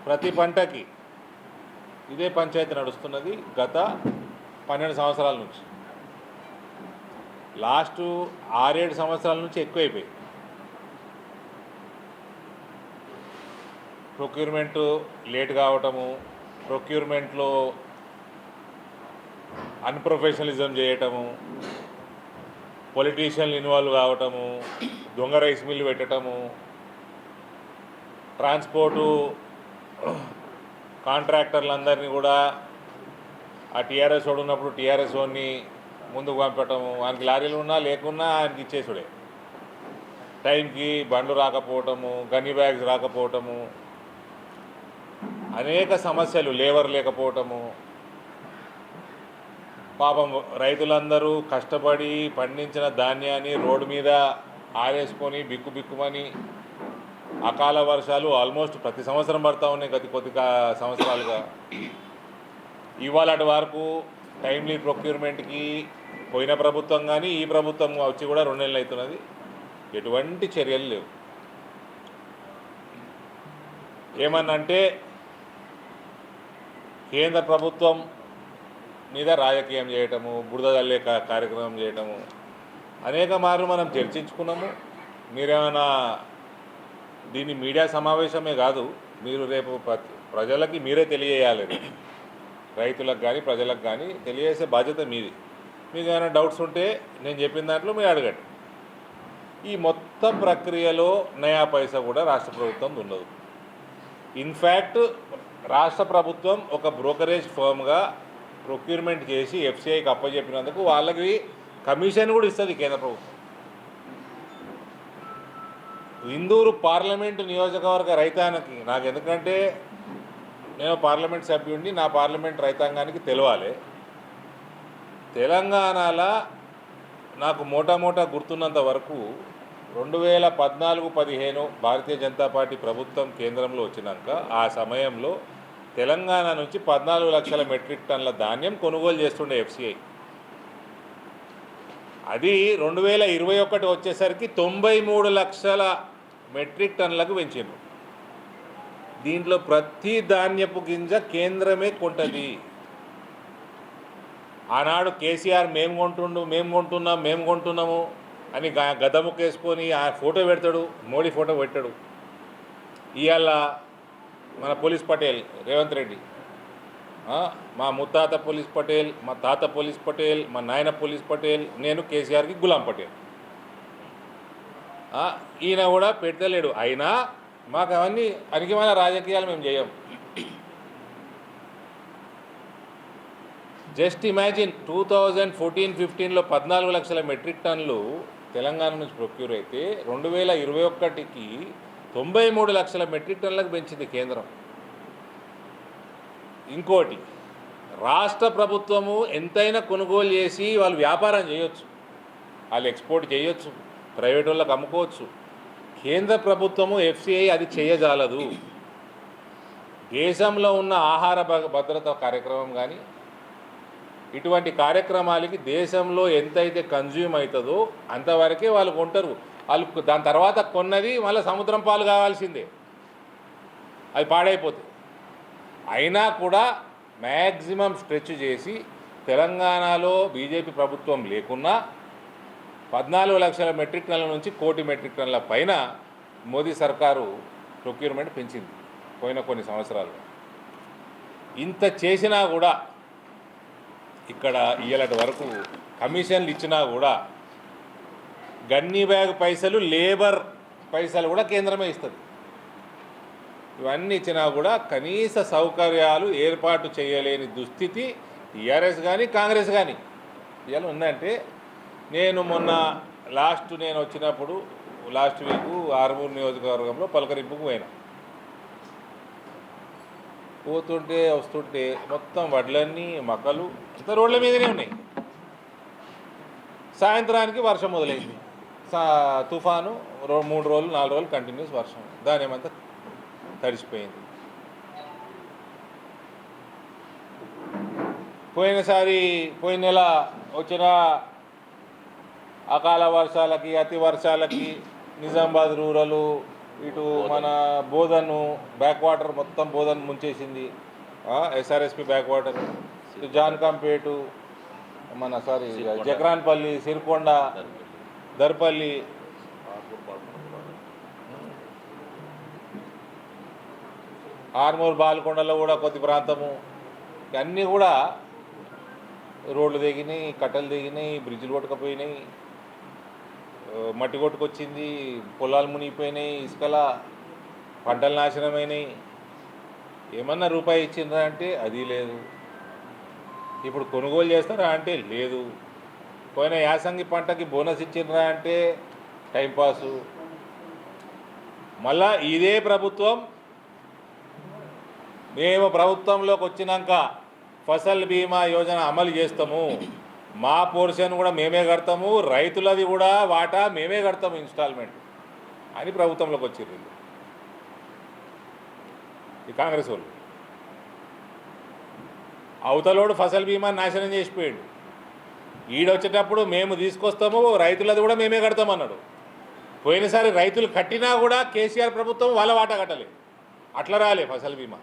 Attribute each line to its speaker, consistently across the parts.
Speaker 1: ప్రతి పంటకి ఇదే పంచాయతీ నడుస్తున్నది గత 12 సంవత్సరాల నుంచి. లాస్ట్ 6-7 సంవత్సరాల నుంచి ఎక్కువైపోయి ప్రొక్యూర్మెంటు లేట్ కావటము, ప్రొక్యూర్మెంట్లో అన్ప్రొఫెషనలిజం చేయటము, పొలిటీషియన్లు ఇన్వాల్వ్ కావటము, దొంగ రైస్ మిల్లు పెట్టడము, ట్రాన్స్పోర్టు కాంట్రాక్టర్లందరినీ కూడా ఆ టీఆర్ఎస్ వాడు ఉన్నప్పుడు టీఆర్ఎస్ వాడిని ముందుకు పంపటము, ఆయనకి లారీలు ఉన్నా లేకున్నా ఆయనకి ఇచ్చేసుడే, టైంకి బండ్లు రాకపోవటము, గన్ని బ్యాగ్స్ రాకపోవటము, అనేక సమస్యలు, లేబర్ లేకపోవటము. పాపం రైతులందరూ కష్టపడి పండించిన ధాన్యాన్ని రోడ్డు మీద ఆరేసుకొని బిక్కుమని అకాల వర్షాలు ఆల్మోస్ట్ ప్రతి సంవత్సరం పడతా ఉన్నాయి కొద్ది సంవత్సరాలుగా. ఇవాళ వరకు టైమ్లీ ప్రొక్యూర్మెంట్కి పోయిన ప్రభుత్వం కానీ ఈ ప్రభుత్వం వచ్చి కూడా 2 నెలలు అవుతున్నది, ఎటువంటి చర్యలు లేవు. ఏమన్నంటే కేంద్ర ప్రభుత్వం మీద రాజకీయం చేయటము, బురద జల్లే కార్యక్రమం చేయటము అనేక మార్లు మనం చర్చించుకున్నాము. మీరేమైనా దీన్ని మీడియా సమావేశమే కాదు, మీరు రేపు ప్రజలకి మీరే తెలియజేయాలి. రైతులకు కానీ ప్రజలకు కానీ తెలియజేసే బాధ్యత మీది. మీకు ఏమైనా డౌట్స్ ఉంటే నేను చెప్పిన దాంట్లో మీరు అడగండి. ఈ మొత్తం ప్రక్రియలో నయా పైసా కూడా రాష్ట్ర ప్రభుత్వం ఉండదు. ఇన్ఫ్యాక్ట్ రాష్ట్ర ప్రభుత్వం ఒక బ్రోకరేజ్ ఫర్మ్గా ప్రొక్యూర్మెంట్ చేసి ఎఫ్సిఐకి అప్పచెప్పినందుకు వాళ్ళకి కమిషన్ కూడా ఇస్తుంది కేంద్ర ప్రభుత్వం. ఇందూరు పార్లమెంటు నియోజకవర్గ రైతాంగానికి, నాకు ఎందుకంటే నేను పార్లమెంట్ సభ్యుడిని, నా పార్లమెంట్ రైతాంగానికి తెలవాలి. తెలంగాణలో నాకు మోటా గుర్తున్నంత వరకు 2014-15 భారతీయ జనతా పార్టీ ప్రభుత్వం కేంద్రంలో వచ్చినాక ఆ సమయంలో తెలంగాణ నుంచి 14 లక్షల మెట్రిక్ టన్నుల ధాన్యం కొనుగోలు చేస్తుండే ఎఫ్సిఐ. అది 2021 వచ్చేసరికి 93 లక్షల మెట్రిక్ టన్నులకు పెంచిండ్రు. దీంట్లో ప్రతి ధాన్యపు గింజ కేంద్రమే కొంటది. ఆనాడు కేసీఆర్ మేము కొంటున్నాము అని గదముకేసుకొని ఆ ఫోటో పెడతాడు, మోడీ ఫోటో పెట్టాడు. ఇవాళ మన పోలీస్ పటేల్ రేవంత్ రెడ్డి, మా ముత్తాత పోలీస్ పటేల్, మా తాత పోలీస్ పటేల్, మా నాయన పోలీస్ పటేల్, నేను కేసీఆర్కి గులాం పటేల్. ఈయన కూడా పెట్టలేడు. అయినా మాకు అవన్నీ అనికిమైన రాజకీయాలు మేము చేయం. జస్ట్ ఇమాజిన్ 2014-15లో 14 లక్షల మెట్రిక్ టన్నులు తెలంగాణ నుంచి ప్రొక్యూర్ అయితే 2021కి 93 లక్షల మెట్రిక్ టన్నులకు పెంచింది కేంద్రం. ఇంకోటి, రాష్ట్ర ప్రభుత్వము ఎంతైనా కొనుగోలు చేసి వాళ్ళు వ్యాపారం చేయొచ్చు, వాళ్ళు ఎక్స్పోర్ట్ చేయొచ్చు, ప్రైవేట్ వాళ్ళకి అమ్ముకోవచ్చు. కేంద్ర ప్రభుత్వము ఎఫ్సిఐ అది చేయజాలదు. దేశంలో ఉన్న ఆహార భద్రత కార్యక్రమం కానీ ఇటువంటి కార్యక్రమాలకి దేశంలో ఎంతైతే కన్జ్యూమ్ అవుతుందో అంతవరకే వాళ్ళు కొంటారు. వాళ్ళు దాని తర్వాత కొన్నది మళ్ళీ సముద్రం పాలు కావాల్సిందే, అది పాడైపోతుంది. అయినా కూడా మ్యాక్సిమం స్ట్రెచ్ చేసి తెలంగాణలో బీజేపీ ప్రభుత్వం లేకున్నా 14 లక్షల మెట్రిక్ టన్నుల నుంచి 1 కోటి మెట్రిక్ టన్నుల పైన మోదీ సర్కారు ప్రొక్యూర్మెంట్ పెంచింది పోయిన కొన్ని సంవత్సరాలు. ఇంత చేసినా కూడా ఇక్కడ ఇయ్యలటి వరకు కమిషన్లు ఇచ్చినా కూడా గన్నీ బ్యాగ్ పైసలు, లేబర్ పైసలు కూడా కేంద్రమే ఇస్తుంది. ఇవన్నీ ఇచ్చినా కూడా కనీస సౌకర్యాలు ఏర్పాటు చేయలేని దుస్థితి టీఆర్ఎస్ కానీ కాంగ్రెస్ కానీ ఇవాళ ఉందంటే, నేను మొన్న నేను వచ్చినప్పుడు లాస్ట్ వీకు ఆర్మూర్ నియోజకవర్గంలో పలకరింపుకు పోయినా. పోతుంటే వస్తుంటే మొత్తం వడ్లన్నీ మొక్కలు అంత రోడ్ల మీదనే ఉన్నాయి. సాయంత్రానికి వర్షం మొదలైంది. తుఫాను 3 రోజులు 4 రోజులు కంటిన్యూస్ వర్షం, ధాన్యమంతా తడిసిపోయింది. పోయిన నెల వచ్చిన అకాల వర్షాలకి, అతి వర్షాలకి నిజామాబాద్ రూరల్, ఇటు మన బోధను బ్యాక్ వాటర్ మొత్తం బోధన్ ముంచేసింది. ఎస్ఆర్ఎస్పి బ్యాక్ వాటర్, ఇటు జాన్కంపేటు, మన సారీ జక్రాన్పల్లి, సిరికొండ, దర్పల్లి, ఆర్మూర్ బాల్కొండలో కూడా కొద్ది ప్రాంతము, అన్నీ కూడా రోడ్లు దిగినాయి, కట్టలు దిగినాయి, బ్రిడ్జ్లు కొట్టుకుపోయినాయి, మట్టి కొట్టుకొచ్చింది, పొలాలు మునిగిపోయినాయి, ఇసుకల పంటలు నాశనమైనాయి. ఏమన్నా రూపాయి ఇచ్చిండ్రా అంటే అది లేదు. ఇప్పుడు కొనుగోలు చేస్తారా అంటే లేదు. పోయిన యాసంగి పంటకి బోనస్ ఇచ్చిండ్రా అంటే టైంపాసు. మళ్ళా ఇదే ప్రభుత్వం మేము ప్రభుత్వంలోకి వచ్చినాక ఫసల్ బీమా యోజన అమలు చేస్తాము, మా పోర్షన్ కూడా మేమే కడతాము, రైతులది కూడా వాటా మేమే కడతాము ఇన్స్టాల్మెంట్ అని ప్రభుత్వంలోకి వచ్చిర్రు ఈ కాంగ్రెస్ వాళ్ళు. అవతలోడు ఫసల్ బీమా నాశనం చేసిపోయాడు. ఈడొచ్చేటప్పుడు మేము తీసుకొస్తాము, రైతులది కూడా మేమే కడతామన్నాడు. పోయినసారి రైతులు కట్టినా కూడా కేసీఆర్ ప్రభుత్వం వాళ్ళ వాటా కట్టలేదు, అట్లా రాలే ఫసల్ బీమా.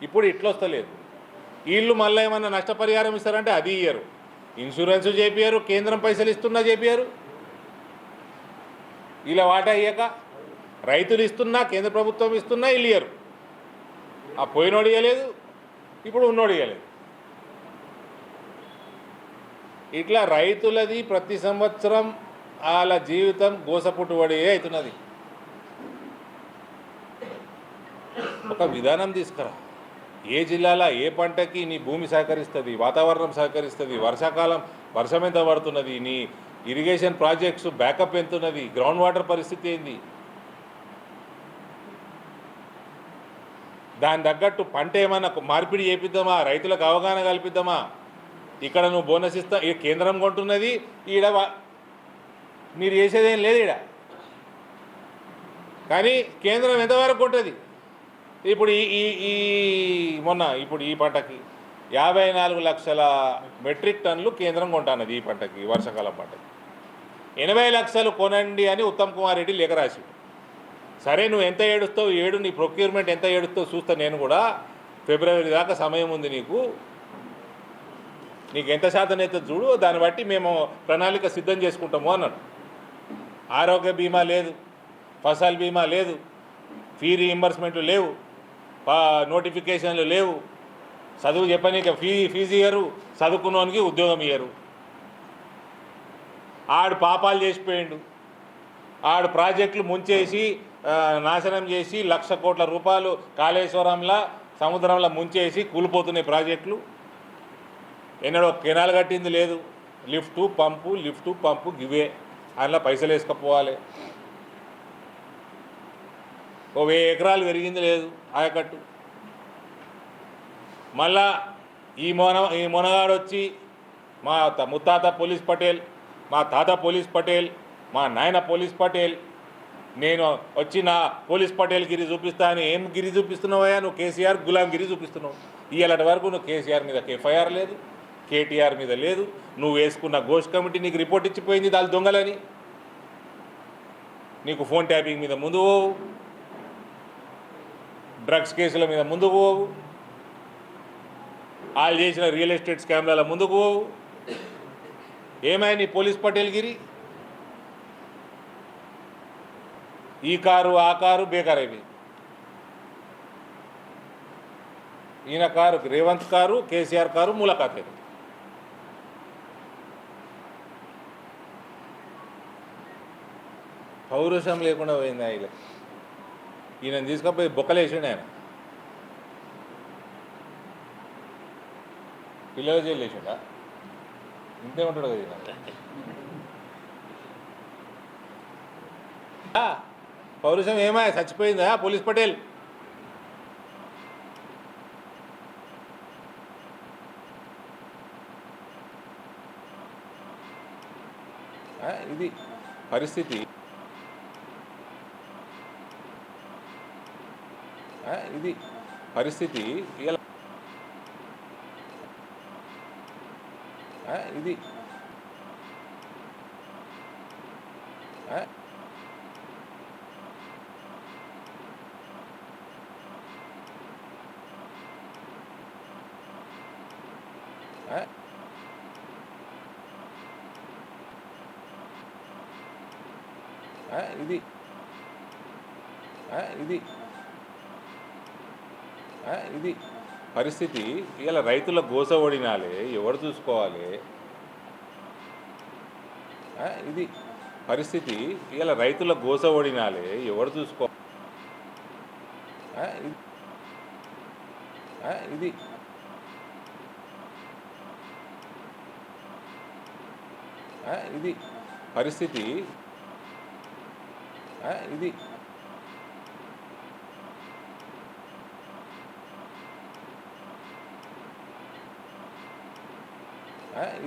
Speaker 1: ఇప్పుడు ఇట్లా వస్తలేదు. వీళ్ళు మళ్ళీ ఏమన్నా నష్టపరిహారం ఇస్తారంటే అది ఇయ్యరు, ఇన్సూరెన్స్ చేపియారు, కేంద్రం పైసలు ఇస్తున్నా చేపియారు. ఇలా వాటా ఇయ్యక రైతులు ఇస్తున్నా, కేంద్ర ప్రభుత్వం ఇస్తున్నా వీళ్ళు ఇయ్యరు. ఆ పోయినోడు ఇవ్వలేదు, ఇప్పుడు ఉన్నోడు ఇవ్వలేదు. ఇట్లా రైతులది ప్రతి సంవత్సరం వాళ్ళ జీవితం గోసపుట్టుబడి అవుతున్నది. ఒక విధానం తీసుకురా. ఏ జిల్లాలో ఏ పంటకి నీ భూమి సహకరిస్తుంది, వాతావరణం సహకరిస్తుంది, వర్షాకాలం వర్షం ఎంత పడుతున్నది, నీ ఇరిగేషన్ ప్రాజెక్ట్స్ బ్యాకప్ ఎంత ఉన్నది, గ్రౌండ్ వాటర్ పరిస్థితి ఏంది, దాని తగ్గట్టు పంట ఏమన్నా మార్పిడి చేపిద్దామా, రైతులకు అవగాహన కల్పిద్దామా. ఇక్కడ నువ్వు బోనస్ ఇస్తా, ఈ కేంద్రం కొంటున్నది, ఈడ మీరు చేసేదేం లేదు ఈడ. కానీ కేంద్రం ఎంతవరకు ఉంటుంది? ఇప్పుడు ఇప్పుడు ఈ పంటకి 54 లక్షల మెట్రిక్ టన్నులు కేంద్రం కొంటున్నది ఈ పంటకి, వర్షాకాలం పంటకి. 80 లక్షలు కొనండి అని ఉత్తమ్ కుమార్ రెడ్డి లేఖ రాసి. సరే నువ్వు ఎంత ఏడుస్తావు ఏడు, నీ ప్రొక్యూర్మెంట్ ఎంత ఏడుస్తావు చూస్తా నేను కూడా. ఫిబ్రవరి దాకా సమయం ఉంది నీకు ఎంత శాతం అయితే చూడు, దాన్ని బట్టి మేము ప్రణాళిక సిద్ధం చేసుకుంటాము అన్నాడు. ఆరోగ్య బీమా లేదు, ఫసల్ బీమా లేదు, ఫీ రీయింబర్స్మెంట్లు లేవు, నోటిఫికేషన్లు లేవు, చదువు చెప్పనీక ఫీజు ఇయ్యరు, చదువుకున్నోనికి ఉద్యోగం ఇయ్యరు. ఆడు పాపాలు చేసిపోయిండు, ఆడు ప్రాజెక్టులు ముంచేసి నాశనం చేసి 1,00,000 కోట్ల రూపాయలు కాళేశ్వరంలో సముద్రంలో ముంచేసి కూలిపోతున్నాయి ప్రాజెక్టులు. ఎన్నడో కెనాల్ కట్టింది లేదు, లిఫ్టు పంపు గివే, అందులో పైసలు వేసుకపోవాలి. 1000 ఎకరాలు పెరిగింది లేదు ఆయకట్టు. మళ్ళా ఈ మొనగాడు వచ్చి మా ముత్తాత పోలీస్ పటేల్, మా తాత పోలీస్ పటేల్, మా నాయన పోలీస్ పటేల్, నేను వచ్చి నా పోలీస్ పటేల్ గిరి చూపిస్తా అని. ఏం గిరి చూపిస్తున్నావయ్యా నువ్వు? కేసీఆర్ గులాం గిరి చూపిస్తున్నావు. ఇవాళ వరకు నువ్వు కేసీఆర్ మీద ఎఫ్ఐఆర్ లేదు, కేటీఆర్ మీద లేదు. నువ్వు వేసుకున్న ఘోష్ కమిటీ నీకు రిపోర్ట్ ఇచ్చిపోయింది దాని దొంగలని. నీకు ఫోన్ ట్యాపింగ్ మీద ముందు పోవు, డ్రగ్స్ కేసుల మీద ముందుకు పోవు, వాళ్ళు చేసిన రియల్ ఎస్టేట్ స్కామ్ల ముందుకు పోవు. ఏమైనా నీ పోలీస్ పటేల్ గిరి? ఈ కారు ఆ కారు బేకార్ అయిపోయింది. ఈయన car Revanth car, KCR car ములాఖాత్. పౌరుషం లేకుండా పోయింది ఆయన. ఈయన తీసుకపోయి బొక్కలేసిండు ఆయన, పిల్లలు జైలు వేసిండా? ఇంతే ఉంటాడు కదా ఈయన. పౌరుషం ఏమాయ చచ్చిపోయిందా పోలీస్ పటేల్? ఇది పరిస్థితి. ఇది పరిస్థితి. ఇది ఆ, ఇది ఇది ఇది పరిస్థితి. ఇలా రైతుల గోస ఓడినాలే ఎవరు చూసుకోవాలి? ఇది పరిస్థితి. ఇలా రైతుల గోస ఓడినాలే ఎవరు చూసుకో ఇది ఇది ఇది పరిస్థితి. ఇది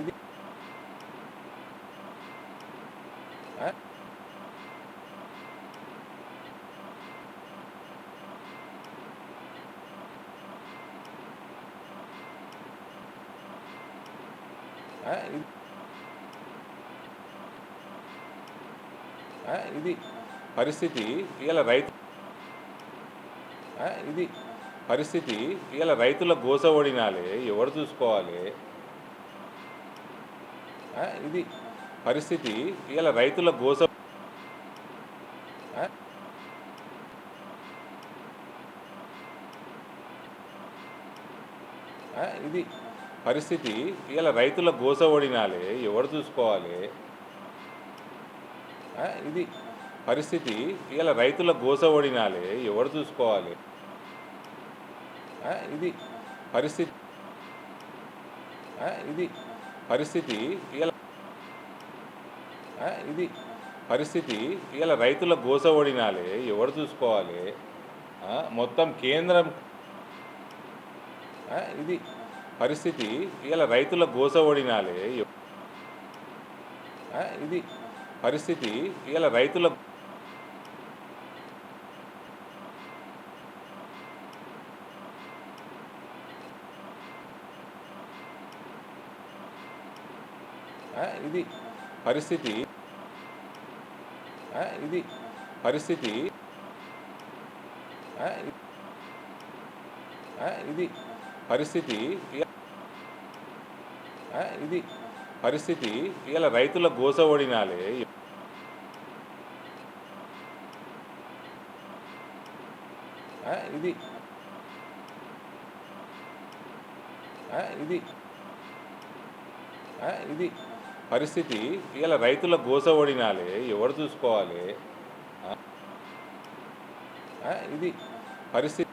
Speaker 1: ఇది ఇది ఇది పరిస్థితి. ఇలా ఇది పరిస్థితి. ఇలా రైతుల గోస ఓడినాలే ఎవరు చూసుకోవాలి? ఇది పరిస్థితి. ఇలా రైతుల గోస ఇది పరిస్థితి. ఇలా రైతుల గోస ఓడినాలే ఎవరు చూసుకోవాలి? ఇది పరిస్థితి. ఇలా రైతుల గోస ఓడినాలే ఎవరు చూసుకోవాలి? ఇది పరిస్థితి. ఇది పరిస్థితి. ఇలా ఇది పరిస్థితి. ఇలా రైతుల గోస ఓడినాలే ఎవరు చూసుకోవాలి? మొత్తం కేంద్రం. ఇది పరిస్థితి. ఇలా రైతుల గోస ఓడినాలే ఇది పరిస్థితి. ఇలా రైతుల ఇది పరిస్థితి. ఇది పరిస్థితి. ఇది పరిస్థితి. ఇది పరిస్థితి. ఇలా రైతుల గోస ఓడినాలే ఇది ఇది ఇది పరిస్థితి. ఇలా రైతుల గోస ఓడినాలే ఎవరు చూసుకోవాలి? ఇది పరిస్థితి.